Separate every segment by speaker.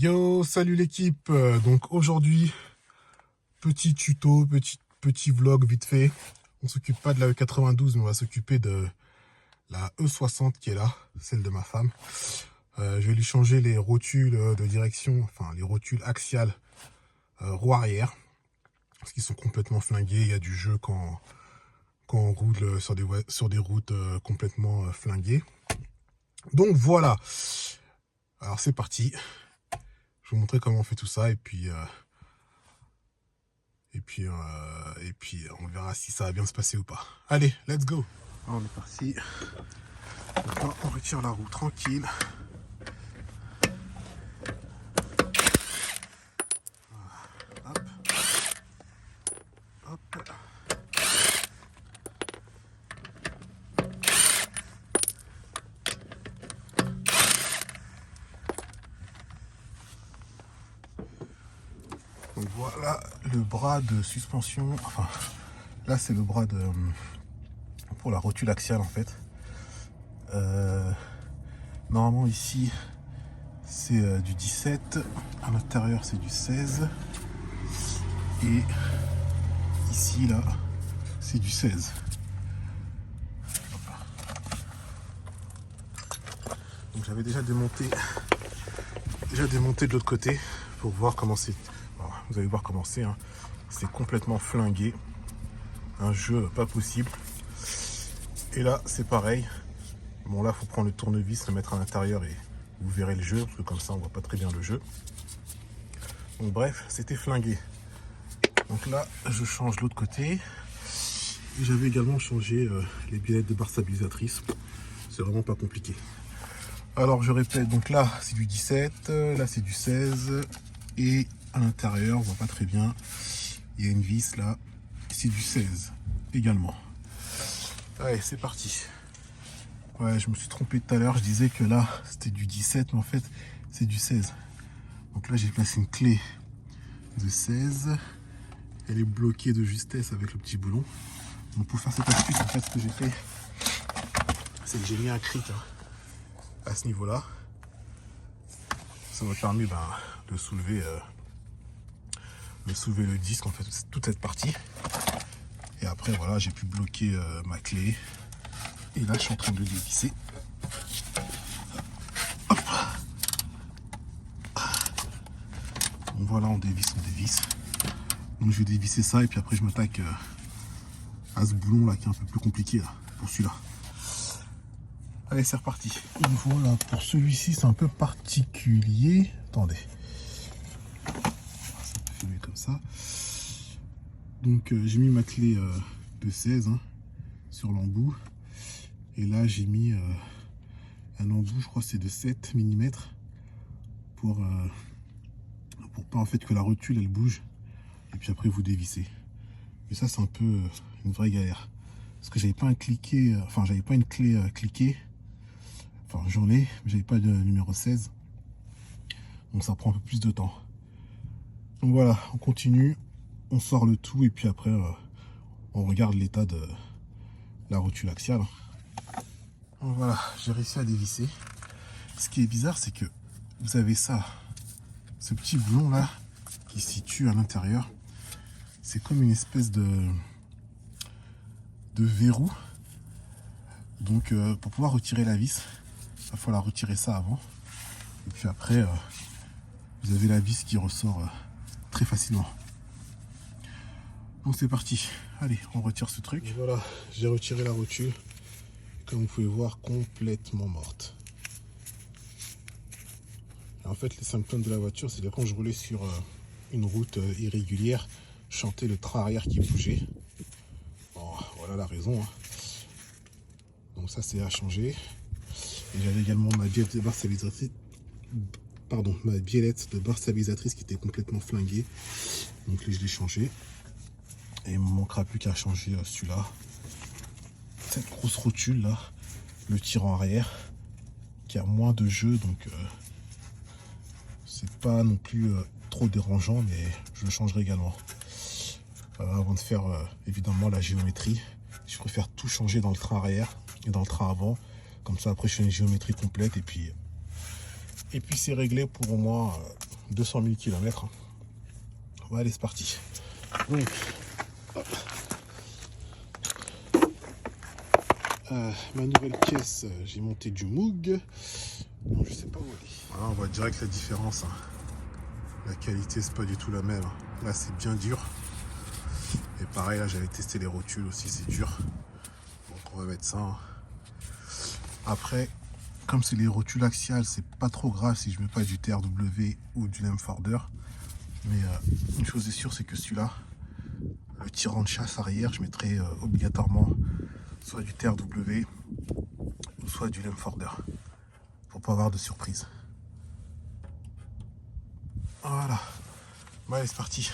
Speaker 1: Yo, salut l'équipe. Donc aujourd'hui, petit tuto, petit vlog vite fait. On s'occupe pas de la E92, mais on va s'occuper de la E60 qui est là, celle de ma femme. Je vais lui changer les rotules de direction, enfin les rotules axiales roue arrière, parce qu'ils sont complètement flingués. Il y a du jeu quand on roule sur des routes complètement flinguées. Donc voilà. Alors c'est parti. Je vais vous montrer comment on fait tout ça et puis on verra si ça va bien se passer ou pas. Allez, let's go. Alors, on est parti. Maintenant, on retire la roue tranquille. Hop. Hop. Donc voilà le bras de suspension. Enfin, là c'est le bras de pour la rotule axiale en fait. Normalement ici c'est du 17, à l'intérieur c'est du 16 et ici là c'est du 16. Donc j'avais déjà démonté de l'autre côté pour voir comment c'est. Vous allez voir comment c'est, hein. C'est complètement flingué, un jeu pas possible. Et là c'est pareil. Bon là faut prendre le tournevis, le mettre à l'intérieur et vous verrez le jeu, parce que comme ça on voit pas très bien le jeu. Donc bref, c'était flingué. Donc là je change l'autre côté. Et j'avais également changé les biellettes de barre stabilisatrice. C'est vraiment pas compliqué. Alors je répète, donc là c'est du 17, là c'est du 16 et à l'intérieur on voit pas très bien, il y a une vis là, c'est du 16 également. Allez, c'est parti. Ouais, je me suis trompé tout à l'heure, je disais que là c'était du 17 mais en fait c'est du 16. Donc là j'ai placé une clé de 16, elle est bloquée de justesse avec le petit boulon. Donc pour faire cette astuce, en fait ce que j'ai fait, c'est que j'ai mis un cric à ce niveau là. Ça m'a permis de soulever le disque, en fait toute cette partie. Et après voilà, j'ai pu bloquer ma clé. Et là je suis en train de dévisser. Hop. Donc voilà, on dévisse. Donc je vais dévisser ça et puis après je m'attaque à ce boulon là qui est un peu plus compliqué là, pour celui-là. Allez, c'est reparti. Donc voilà, pour celui-ci c'est un peu particulier. Attendez. Ça peut filmer comme ça. Donc j'ai mis ma clé de 16 sur l'embout. Et là j'ai mis un embout, je crois que c'est de 7 mm pour pas en fait que la rotule elle bouge. Et puis après vous dévissez. Et ça c'est un peu une vraie galère. Parce que j'avais pas un cliquet, j'avais pas une clé cliquée. Enfin j'en ai, mais j'avais pas de numéro 16. Donc ça prend un peu plus de temps. Donc voilà, on continue, on sort le tout et puis après on regarde l'état de la rotule axiale. Donc voilà, j'ai réussi à dévisser. Ce qui est bizarre, c'est que vous avez ça, ce petit boulon là qui se situe à l'intérieur. C'est comme une espèce de verrou. Donc pour pouvoir retirer la vis, il va falloir retirer ça avant. Et puis après, vous avez la vis qui ressort très facilement. Donc c'est parti. Allez, on retire ce truc. Et voilà, j'ai retiré la rotule. Comme vous pouvez voir, complètement morte. Et en fait, les symptômes de la voiture, c'est que quand je roulais sur une route irrégulière, je sentais le train arrière qui bougeait. Bon, voilà la raison. Donc ça, c'est à changer. Et j'avais également ma biellette de barre stabilisatrice. Pardon, ma biellette de barre stabilisatrice qui était complètement flinguée. Donc là, je l'ai changé. Et il me manquera plus qu'à changer celui-là. Cette grosse rotule là, le tirant arrière, qui a moins de jeu, donc c'est pas non plus trop dérangeant, mais je le changerai également. Avant de faire évidemment la géométrie, je préfère tout changer dans le train arrière et dans le train avant. Comme ça après je fais une géométrie complète et puis c'est réglé pour au moins 200 000 km. Bon, allez, c'est parti. Donc, ma nouvelle pièce, j'ai monté du Moog. Donc, je sais pas où elle est. Voilà, on voit direct la différence. Hein. La qualité, c'est pas du tout la même. Là, c'est bien dur. Et pareil, là, j'avais testé les rotules aussi, c'est dur. Donc, on va mettre ça. Hein. Après, comme c'est les rotules axiales, c'est pas trop grave si je mets pas du TRW ou du Lemforder. Mais une chose est sûre, c'est que celui-là, le tirant de chasse arrière, je mettrai obligatoirement soit du TRW ou soit du Lemforder pour pas avoir de surprise. Voilà. Bon, allez, c'est parti.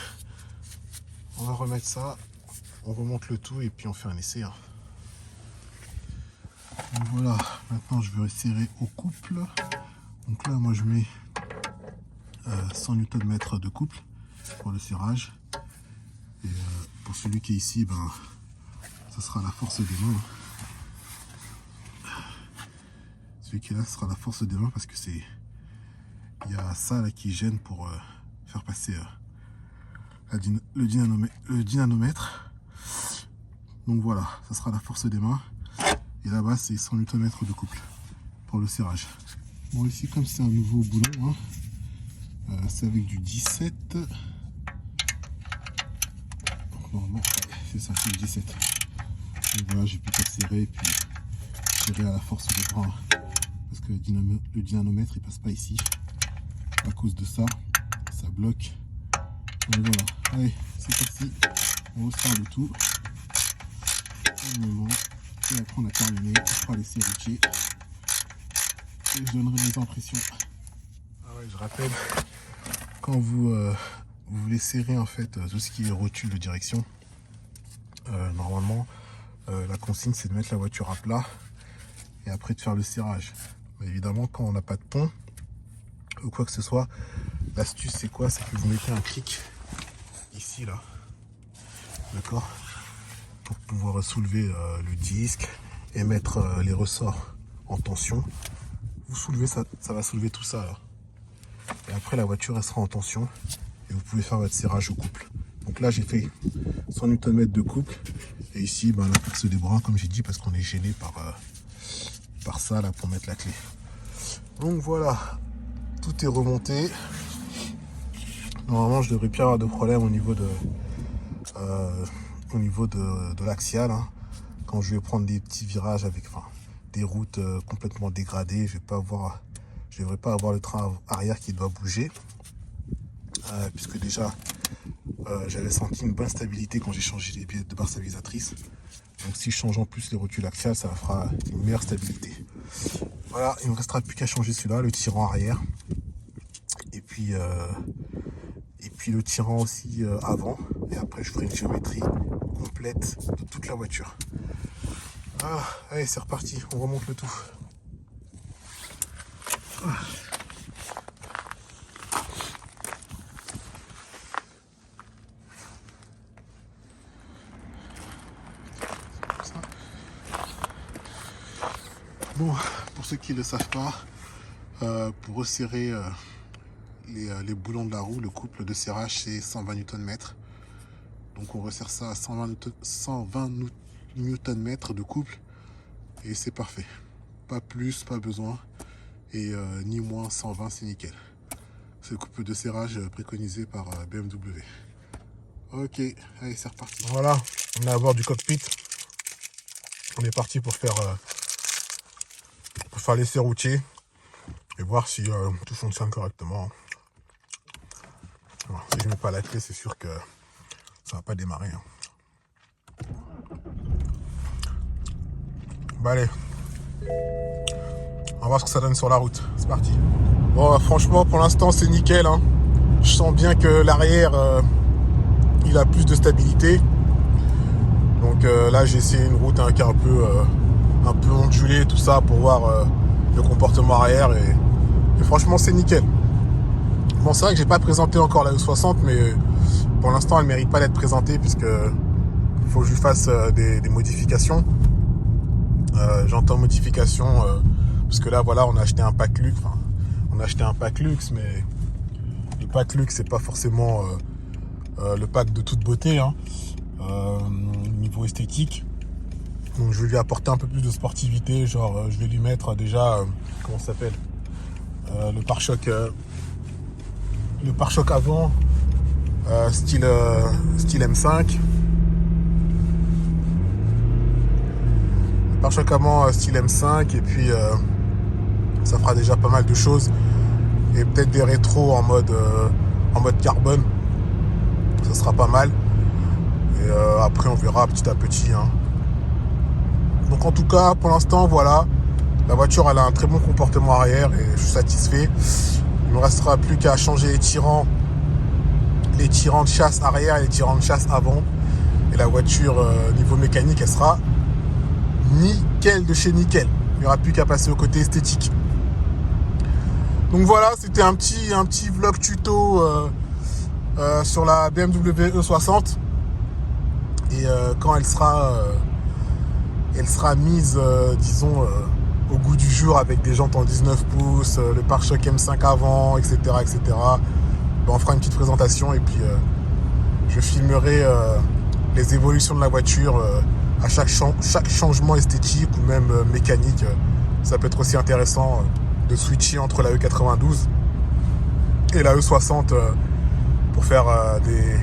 Speaker 1: On va remettre ça, on remonte le tout et puis on fait un essai. Hein. Donc voilà, maintenant je vais resserrer au couple. Donc là, moi je mets 100 Nm de couple pour le serrage. Et pour celui qui est ici, ben, ça sera la force des mains. Celui qui est là, ce sera la force des mains parce que c'est, il y a ça là qui gêne pour faire passer le dynanomètre. Donc voilà, ça sera la force des mains. Et là-bas, c'est 100 Nm de couple pour le serrage. Bon, ici, comme c'est un nouveau boulon, hein, c'est avec du 17. Donc, normalement, c'est ça, c'est le 17. Donc voilà, j'ai pu serrer et puis serrer à la force des bras. Parce que le dynanomètre, il passe pas ici. À cause de ça, ça bloque. Donc voilà, allez, c'est parti. On resserre le tout. Un moment. Et après on a terminé, on fera les serrutiers et je donnerai mes impressions. Ah ouais, je rappelle, quand vous voulez serrer en fait tout ce qui est rotule de direction, normalement la consigne c'est de mettre la voiture à plat et après de faire le serrage. Mais évidemment quand on n'a pas de pont ou quoi que ce soit, l'astuce c'est quoi? C'est que vous mettez un clic ici là, d'accord, pour pouvoir soulever le disque et mettre les ressorts en tension. Vous soulevez ça, ça va soulever tout ça là. Et après la voiture elle sera en tension et vous pouvez faire votre serrage au couple. Donc là j'ai fait 100 Nm de couple et ici ben, la force des bras comme j'ai dit parce qu'on est gêné par ça là pour mettre la clé. Donc voilà, tout est remonté. Normalement je devrais plus avoir de problème au niveau de l'axial. Hein. Quand je vais prendre des petits virages avec des routes complètement dégradées, je devrais pas avoir le train arrière qui doit bouger. Puisque déjà j'avais senti une bonne stabilité quand j'ai changé les pièces de barre stabilisatrice. Donc si je change en plus les rotules axiales, ça fera une meilleure stabilité. Voilà, il ne me restera plus qu'à changer celui-là, le tirant arrière. Et puis le tirant aussi avant. Et après je ferai une géométrie complète de toute la voiture. Ah, allez, c'est reparti, on remonte le tout. Ah. Bon, pour ceux qui ne le savent pas, pour resserrer les boulons de la roue, le couple de serrage c'est 120 Nm. Donc on resserre ça à 120 Nm de couple et c'est parfait. Pas plus, pas besoin. Et ni moins, 120 c'est nickel. C'est le couple de serrage préconisé par BMW. Ok, allez c'est reparti. Voilà, on est à bord du cockpit. On est parti pour faire les serroutiers et voir si tout fonctionne correctement. Alors, si je mets pas la clé, c'est sûr que ça va pas démarrer. Hein. Bah allez, on va voir ce que ça donne sur la route. C'est parti. Bon, franchement, pour l'instant, c'est nickel. Hein. Je sens bien que l'arrière, il a plus de stabilité. Donc là, j'ai essayé une route qui est un peu ondulée, tout ça, pour voir le comportement arrière. Et franchement, c'est nickel. Bon, c'est vrai que j'ai pas présenté encore la E60, mais pour l'instant, elle mérite pas d'être présentée puisque il faut que je lui fasse des modifications. J'entends modification parce que là, voilà, on a acheté un pack luxe. Enfin, on a acheté un pack luxe, mais le pack luxe, c'est pas forcément le pack de toute beauté, hein, niveau esthétique. Donc je vais lui apporter un peu plus de sportivité, genre je vais lui mettre déjà, comment ça s'appelle, le pare-choc avant, style M5. Le pare-choc avant style M5, et puis ça fera déjà pas mal de choses. Et peut-être des rétros en mode carbone, ça sera pas mal. Et après on verra petit à petit, hein. Donc en tout cas pour l'instant voilà, la voiture elle a un très bon comportement arrière et je suis satisfait. Il ne me restera plus qu'à changer les tirants de chasse arrière et les tirants de chasse avant, et la voiture niveau mécanique elle sera nickel de chez nickel. Il n'y aura plus qu'à passer au côté esthétique. Donc voilà, c'était un petit vlog tuto sur la BMW E60. Et quand elle sera mise, disons, au goût du jour, avec des jantes en 19 pouces, le pare-choc M5 avant, etc., etc., ben on fera une petite présentation et puis je filmerai les évolutions de la voiture à chaque changement esthétique ou même mécanique. Ça peut être aussi intéressant de switcher entre la E92 et la E60 pour faire des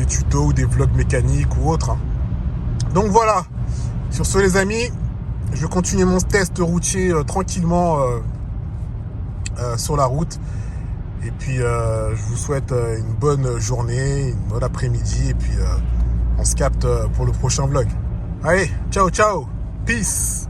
Speaker 1: tutos ou des vlogs mécaniques ou autres, hein. Donc voilà, sur ce les amis, je vais continuer mon test routier tranquillement sur la route. Et puis je vous souhaite une bonne journée, une bonne après-midi, et puis on se capte pour le prochain vlog. Allez, ciao ciao, peace.